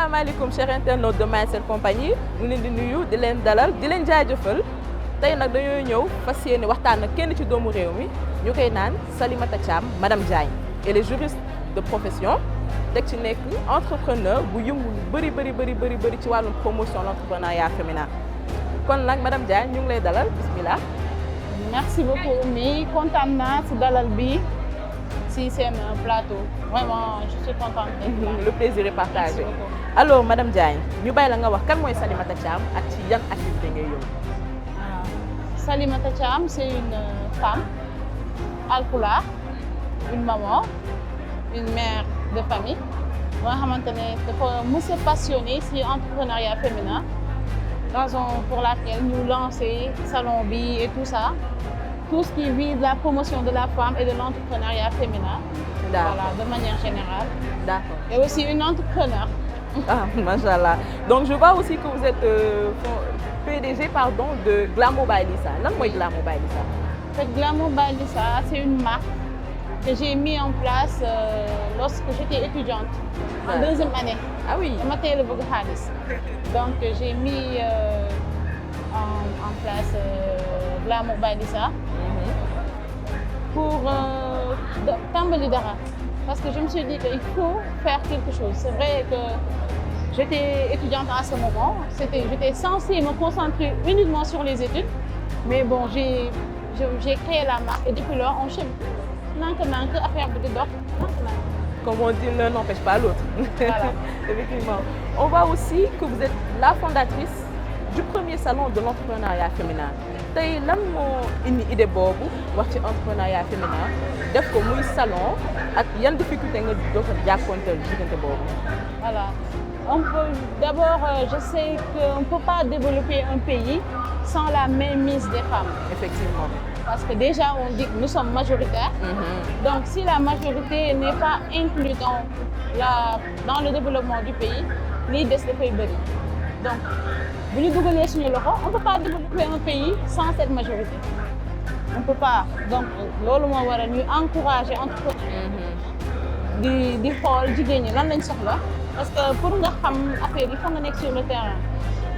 asalaamaaleykum chers internautes de Mindset Compagnie ñu leen di nuyu di leen dalal di leen jaajëfal tey nag dañoo ñëw fas yéene waxtaan ak kenn ci doomu réew mi ñu koy naan Salimata Thiam madame Diagne elle est juriste de profession teg ci nekk entrepreneur bu yëngu lu bëri ci wàllum promotion l'entrepreneuriat féminin kon nag madame Diagne ñu ngi lay dalal bismillah. Merci beaucoup Oumy kontaan naa si dalal bi si seen plateau vraiment je suis contente. Le plaisir est partagé. Alors madame Diagne ñu bàyyi la nga wax kan mooy Salimata Thiam ak ci yan activité ngay yëngu. Salimata Thiam c'est une femme alpulaar, une maman, une mère de famille ba nga xamante ne dafa mës a passionné si entrepreneuriat féminin raison pour laquelle ñu lancé salon bi et tout ça. Tout ce qui vise la promotion de la femme et de l'entrepreneuriat féminin. Voilà, de manière générale. D'accord. Et aussi une entrepreneur. Ah, machallah. Donc je vois aussi que vous êtes PDG de Glamour by Lisa. Lan mooy Glamour by Lisa? En fait, Glamour by Lisa, c'est une marque que j'ai mis en place lorsque j'étais étudiante en deuxième année. Ah oui. dama teel a bëgg xaalis. Donc j'ai mis en place Glamour by Lisa. Pour tàmbali dara parce que je me suis dit qu'il faut faire quelque chose. C'est vrai que j'étais étudiante à ce moment, j'étais censée me concentrer uniquement sur les études, mais bon j'ai créé la marque et depuis lors on chemine nank affaire bi di dox nank. Comme on dit, l'un n'empêche pas l'autre. Voilà. Effectivement. On voit aussi que vous êtes la fondatrice du premier salon de l'entrepreneuriat féminin. Tey lan moo indi idée boobu wax ci entrepreneuriat féminin def ko muy salon ak yan difficulté nga doog a jàkkoonteel diggante boobu. Voilà. D'abord, je sais qu'on ne peut pas développer un pays sans la mainmise des femmes. Effectivement. Parce que déjà, on dit que nous sommes majoritaires. Donc, si la majorité n'est pas inclue dans le développement du pays, lii des dafay bëri. Donc, bu ñu dugalee suñu loxo, on ne peut pas développer un pays sans cette majorité. On ne peut pas. Donc, loolu moo waral ñu encourager entrepreneurs di xool jigéen ñi lan lañ soxla. Parce que pour nga xam affaire yi foog nga nekk sur le terrain.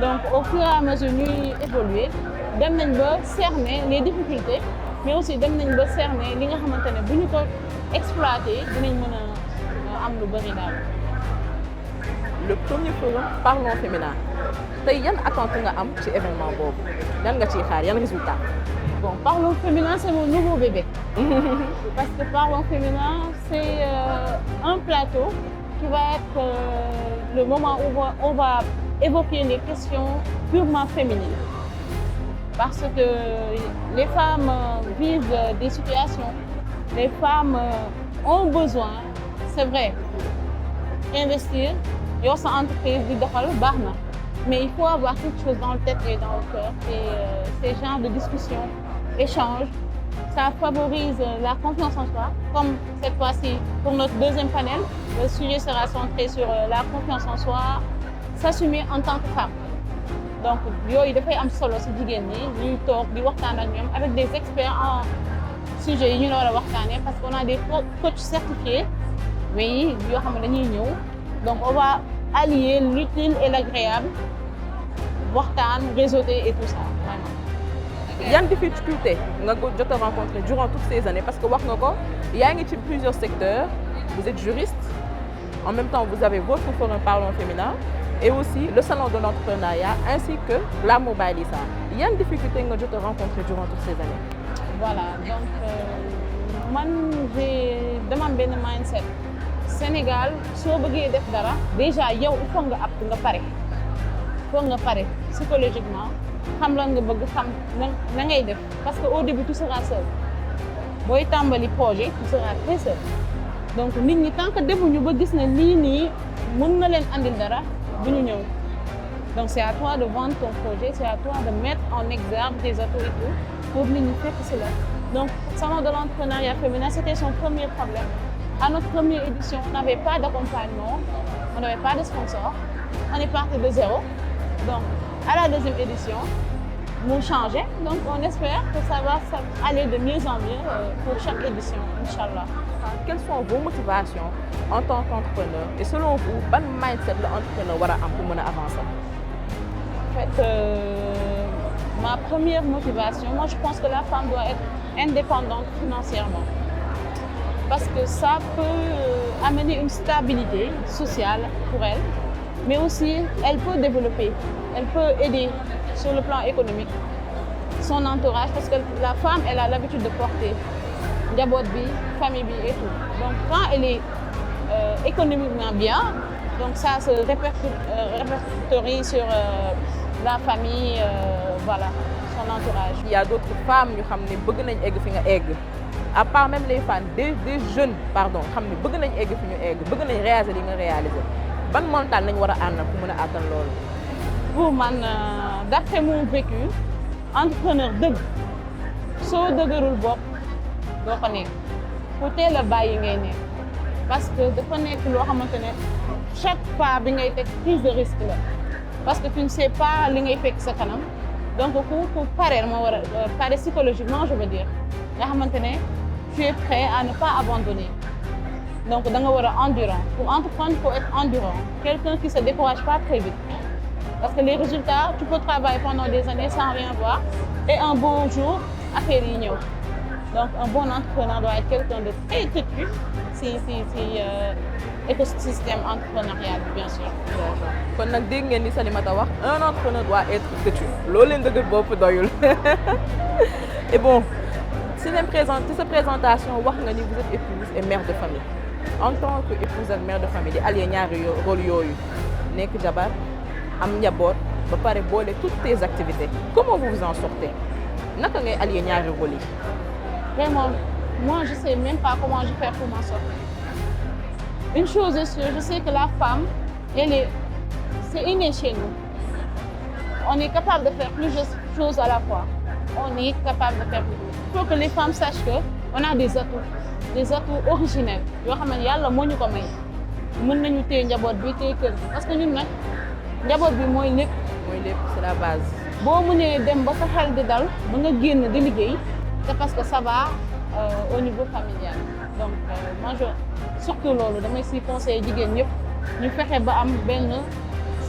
Donc, au fur et à mesure ñuy évoluer, dem nañ ba cerner les difficultés, mais aussi dem nañ ba cerner li nga xamante ne bu ñu ko exploiter dinañ mën a am lu bëri daal. Le premier forum Parlons Féminin tey yan attente nga am ci événement boobu yan nga ciy xaar yan résultat. Bon, Parlons Féminin c'est mon nouveau bébé. Parce que Parlons Féminin c'est un plateau qui va être le moment où on va évoquer les questions purement féminines. Parce que les femmes vivent des situations, les femmes ont besoin, c'est vrai, investir, yor sa entreprise di doxal baax na, mais il faut avoir quelque chose dans le tête et dans le cœur. Et ces genres de discussions, échanges, ça favorise la confiance en soi. Comme cette fois-ci, pour notre deuxième panel, le sujet sera centré sur la confiance en soi, s'assumer en tant que femme. Donc yooyu dafay am solo ci jigéen ñi ñuy toog di waxtaan ak ñoom avec des experts en sujets yi ñu la war a waxtaanee parce qu'on a des coachs certifiés mais yoo xam ne dañuy ñëw donc on va allier l'utile et l'agréable waxtaan réseauter et tout ça vraiment. Yan difficulté nga jot a rencontré durant toutes ces années parce que wax nga ko yaa ngi ci plusieurs secteurs vous êtes juriste en même temps vous avez votre forum Parlons Féminin et aussi le salon de l'entrepreneuriat ainsi que Glamour by Lisa. Yan difficulté nga jot a rencontré durant toutes ces années. Voilà donc man dama am benn mindset Sénégal soo bëggee def dara déjà yow il faut nga apte nga pare psychologiquement xam lan nga bëgg xam na ngay def parce que au début tu seras seul booy tàmbali projet tu seras très seul donc nit ñi tant que demuñu ba gis ne lii nii mën na leen andil dara du ñu ñëw donc c'est à toi de vendre ton projet c'est à toi de mettre en exergue tes atouts et tout pour nit ñi fekk si la donc salon de l'entrepreneuriat féminin c'était son premier problème. À notre première édition on n'avait pas d'accompagnement, on n'avait pas de sponsor, on est parti de zéro donc à la deuxième édition mu changé donc on espère que ça va aller de mieux en mieux pour chaque édition inchallah. comprendre quelles sont vos motivations en tant qu'entrepreneur et selon vous ban mindset l'entrepreneur war a am pour mën a avancer. En fait, ma première motivation, moi je pense que la femme doit être indépendante financièrement. Parce que ça peut amener une stabilité sociale pour elle, mais aussi elle peut développer, elle peut aider sur le plan économique son entourage parce que la femme, elle a l'habitude de porter njaboot bi, famille bi et tout. Donc quand elle est économiquement bien, donc ça se répertorie sur la famille, voilà, son entourage. Il y a d'autres femmes yu xam ne bëgg nañ egg fi nga egg à part même les femmes des jeunes pardon xam ne bëgg nañ egg fi ñu egg bëgg nañ réaliser li nga réaliser ban montagne nañ war a ànd pour mën a àttan loolu. Pour man d'après mon vécu entrepreneur dëgg soo dëgërul bopp doo ko nekk ku teel a bàyyi ngay nekk parce que dafa nekk loo xamante ne chaque pas bi ngay teg prise de risque la parce que tu ne sais pas li ngay fekk sa kanam donc ku pare moo war a pare psychologiquement je veux dire nga xamante ne tu es prêt à ne pas abandonner donc da nga war a endurant pour entreprendre il faut être endurant quelqu'un qui se décourage pas très vite parce que les résultats tu peux travailler pendant des années sans rien voir et un beau jour affaire yi ñëw donc un bon entrepreneur doit être quelqu'un de très têtu si écosystème entrepreneurial bien sûr. kon nag dégg ngeen ni Salimata wax un entrepreneur doit être têtu loolu leen dëgër bopp doyul et bon si sa présentation wax nga ni vous êtes épouse et mère de famille en tant que épouse ak mère de famille di allier ñaari rôle yooyu nekk jabar am njaboot ba pare boole toutes tes activités comment vous vous en sortez naka ngay allier ñaari rôle yi. Vraiment moi je sais même pas comment je fais pour m'en sortir. Une chose est sûre, je sais que la femme, c'est inné chez nous. On est capable de faire plusieurs choses à la fois. On est capable de faire plus. Il faut que les femmes sachent qu'on a des atouts originels. Yoo xam ne yàlla moo ñu ko may. Mën nañu téye njaboot bi téye kër parce que ñun nag njaboot bi mooy lépp. mooy lépp c'est la base. boo mënee dem ba sa xel di dal ba nga génn di liggéey c'est parce que ça va au niveau familial. Donc moi surtout loolu damay si conseiller jigéen ñëpp ñu fexe ba am benn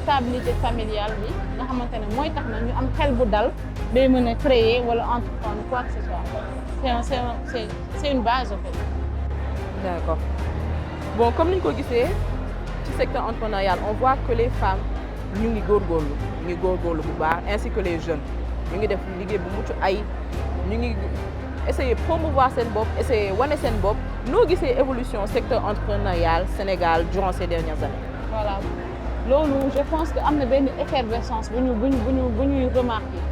stabilité familiale bi nga xamante ne mooy tax na ñu am xel bu dal day mën a créer wala entreprendre quoi que ce soit c'est une base en fait. D'accord. Bon comme ni ñu ko gisee ci secteur entrepreneurial on voit que les femmes ñu ngi góorgóorlu bu baax ainsi que les jeunes ñu ngi def liggéey bu mucc ay ñu ngi essayer promouvoir seen bopp essayer wane seen bopp noo gisee évolution secteur entrepreneurial Sénégal durant ces dernières années. Voilà loolu je pense que am na benn effervescence bu ñuy remarquer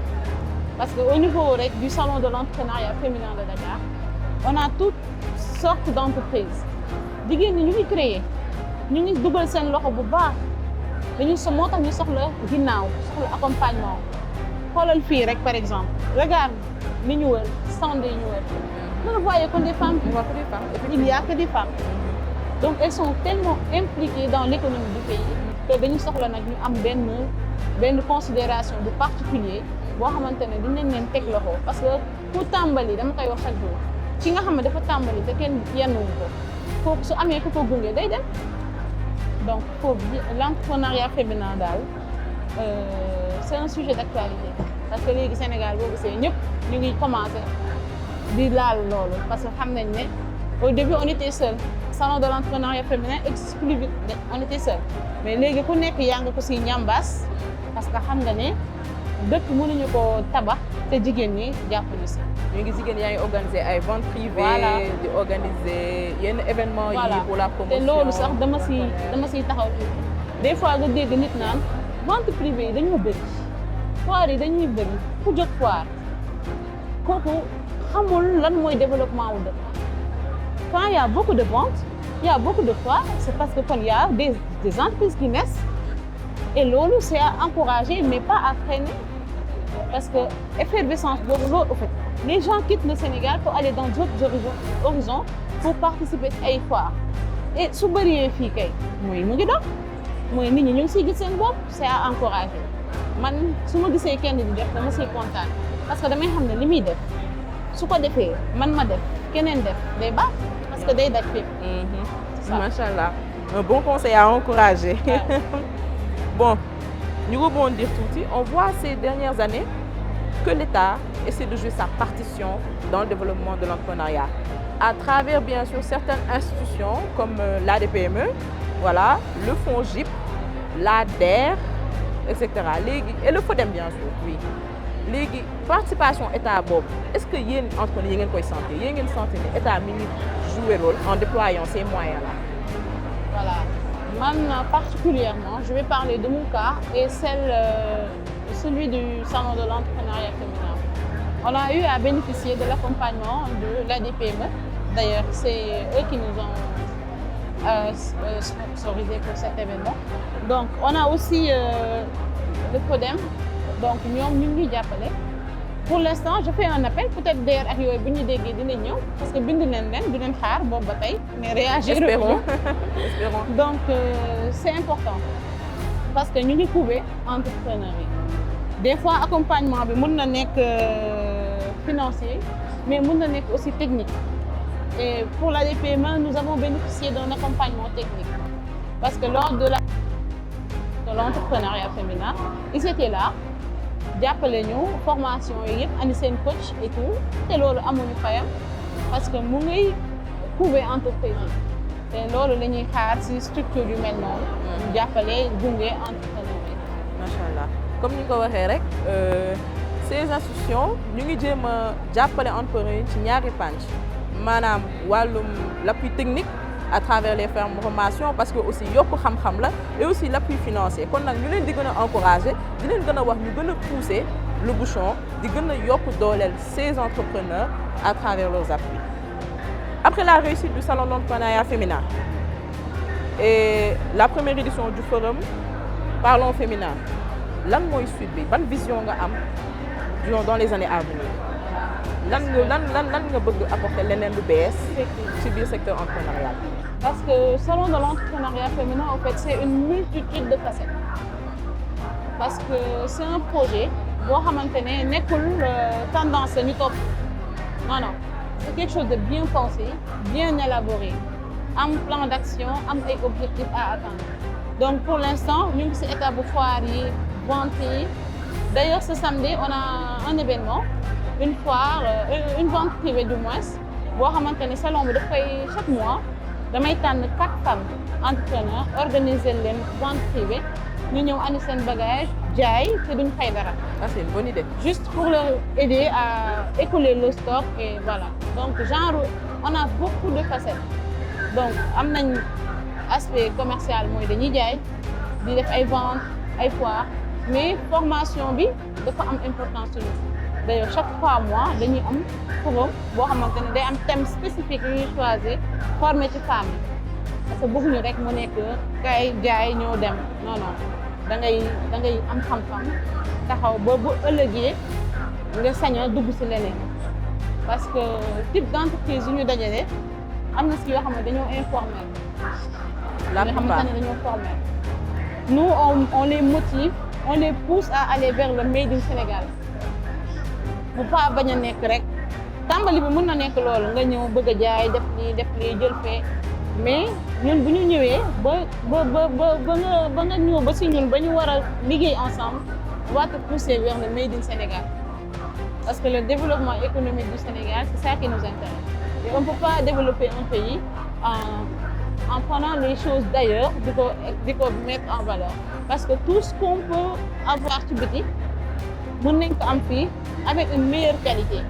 parce que au niveau rek du salon de l'entrepreneuriat féminin de Dakar on a toutes sortes d'entreprises jigéen ñi ñu ngi créer ñu ngi dugal seen loxo bu baax dañu moo tax ñu soxla ginnaaw soxla accompagnement xoolal fii rek par exemple regarde li ñu wër stand yi ñu wër vous ne voyez que des femmes. Il n'y a que des femmes. Donc elles sont tellement impliquées dans l'économie du pays que dañu soxla nag ñu am benn considération bu particulier boo xamante ne dinañ leen teg loxo parce que pour tàmbali dama koy wax chaque jour ki nga xam ne dafa tàmbali te kenn yennuwu ko kooku su amee ku ko gunge day dem donc foofu l'entrepreneuriat féminin daal c'est un sujet d'actualité parce que léegi Sénégal boo gisee ñëpp ñu ngi commencé di laal loolu parce que xam nañ ne au début on était seul salon de l'entrepreneuriat féminin existe plus vite on était seul mais léegi ku nekk yaa nga ko si ñambaas parce que xam nga ne dëkk mënuñu ko tabax te jigéen ñi jàppuñu si. ñu ngi jigéen yaa ngi organiser ay ventes privées. di organiser yenn événements yi pour la promotion. te loolu sax dama siy taxaw tuuti des fois nga dégg nit naan vente privée yi dañoo bëri foire yi dañuy bëri ku jóg foire kooku xamul lan mooy développement wu dëkk. Quand il y a beaucoup de ventes, il y a beaucoup de foires, c'est parce que quand il y a des entreprises qui naissent et loolu c'est à encourager mais pas à freiner parce que effervescence boobu loolu en fait les gens quittent le Sénégal pour aller dans d'autres horizons pour participer à ay foires et su bëree fii kay mooy mu ngi dox mooy nit ñi ñu ngi siy gis seen bopp c'est à encourager man su ma gisee kenn di def dama siy kontaan parce que damay xam ne li muy def su ko defee man ma def keneen def day baax. Parce parce que day daj fépp. C'est ça. Machallah, un bon conseil à encourager. Ouais. Bon, ñu rebondir tuuti, on voit ces dernières années que l'État essaie de jouer sa partition dans le développement de l'entrepreneuriat à travers bien sûr certaines institutions comme l'ADPME, voilà, le FONGIP, l'ADER, etc. Léegi et le FODEM bien sûr, oui. Léegi participation état boobu est-ce que yéen entrepreneurs yi ngeen koy sentir yéen ngeen sentir ne état mi ngi jouer rôle en déployant ces moyens-là? Voilà. Moi, particulièrement, je vais parler de mon cas et celui du Salon de l'entrepreneuriat féminin. On a eu à bénéficier de l'accompagnement de l'ADPME. D'ailleurs, c'est eux qui nous ont sponsorisé pour cet événement. Donc, on a aussi le FODEM. Donc, ñoom ñu ngi ñuy jàppale. Pour l'instant, je fais un appel peut-être d'ailleurs ak yooyu bu ñu déggee dinañ ñëw parce que bind leen leen du leen xaar boobu ba tey mais réagir. Espérons. Donc c'est important parce que ñu ngi couver entrepreneurs yi. Des fois accompagnement bi mën na nekk financier mais mën na nekk aussi technique. Et pour l'ADPME, nous avons bénéficié d'un accompagnement technique parce que lors de l'entrepreneuriat féminin, ils étaient là. jàppale ñu formation yi yëpp andi seen coach et tout te loolu amuñu fayam parce que mu ngi couvrir entreprise yi te loolu la ñuy xaar ci structure yu mel noonu. ñu jàppale gunge entrepreneur yi. macha allah comme ni nga ko waxee rek ces institutions ñu ngi jéem a jàppale entrepreneur yi ci ñaari pànc maanaam wàllum l'appui technique à travers les formations parce que aussi yokk xam-xam la et aussi l'appui financier kon nag ñu leen di gën a encourager di leen gën a wax ñu gën a pousser le bouchon di gën a yokk dooleel ces entrepreneurs à travers leurs appuis. Après la réussite du salon de l'entrepreneuriat féminin et la première édition du forum Parlons Féminin lan mooy suite bi ban vision nga am dans les années à venir lan nga bëgg apporter leneen lu bees ci biir secteur entrepreneurial. Parce que salon de l'entrepreneuriat féminin en fait c'est une multitude de facettes parce que c'est un projet boo xamante ne nekkul tendance ñu topp non c'est quelque chose de bien pensé bien élaboré am plan d'action am ay objectifs à atteindre. Donc pour l'instant ñu ngi ci étape bu foire yi vente yi d'ailleurs ce samedi on a un événement une foire une vente privée du moins boo xamante ne salon bi dafay chaque mois damay tànn 4 femmes entrepreneurs organiser leen vente privée ñu ñëw andi seen bagage jaay te duñ fay dara. Ah, c'est une bonne idée. Juste pour leur aider à écouler le stock et voilà. Donc genre on a beaucoup de facettes. Donc am nañ aspect commercial mooy dañuy jaay di def ay ventes ay foires mais formation bi dafa am importance sur nous. D'ailleurs chaque 3 mois dañuy am forum boo xamante ne day am thème spécifique yu ñuy choisir former ci femmes yi parce que bëgguñu rek mu nekk kay jaay ñoo dem non da ngay am xam-xam taxaw ba bu ëllëgee nga sañ a dugg ci leneen parce que type d'entreprise yu ñu dajale am na ci yoo xam ne dañoo informel. La nga xamante ne dañoo formel. Nous on les motive on les pousse à aller vers le made in Sénégal. bu pas bañ a nekk rek tàmbali bi mën na nekk loolu nga ñëw bëgg a jaay def lii jël fee mais ñun bu ñu ñëwee ba nga ñëw ba si ñun ba ñu war a liggéey ensemble on va te pousser vers le made in Sénégal parce que le développement économique du Sénégal c'est ça qui nous intéresse et on peut pas développer un pays en prenant les choses d'ailleurs di ko mettre en valeur parce que tout ce qu'on peut avoir ci biti mën nañ ko am fii avec une meilleure qualité.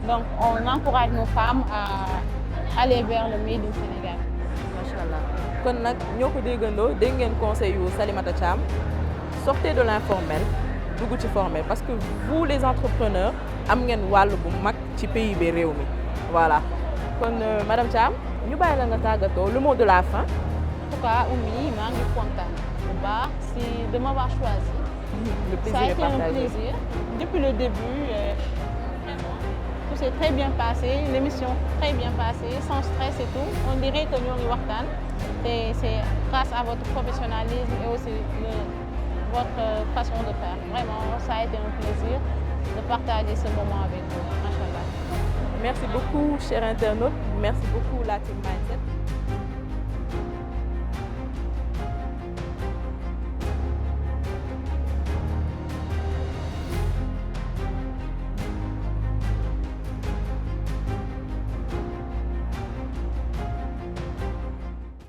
Donc on encourage nos femmes à aller vers le made in Sénégal. Machallah. Kon nag ñoo ko déggandoo dégg ngeen conseil yu Salimata Thiam sortez de l'informel dugg ci formel parce que vous les entrepreneurs am ngeen wàll bu mag ci PIB réew mi voilà kon madame Thiam ñu bàyyi la nga tàggatoo le mot de la fin. En tout cas Oumy maa ngi kontaan bu baax si de m'avoir choisi. Le plaisir Ça a est été partagé. un plaisir. Depuis le début, vraiment, tout s'est très bien passé, l'émission très bien passée, sans stress et tout. On dirait que nous sommes et c'est grâce à votre professionnalisme et aussi votre façon de faire. Vraiment, ça a été un plaisir de partager ce moment avec vous. Machallah. Merci beaucoup chers internautes. merci beaucoup la team Mindset.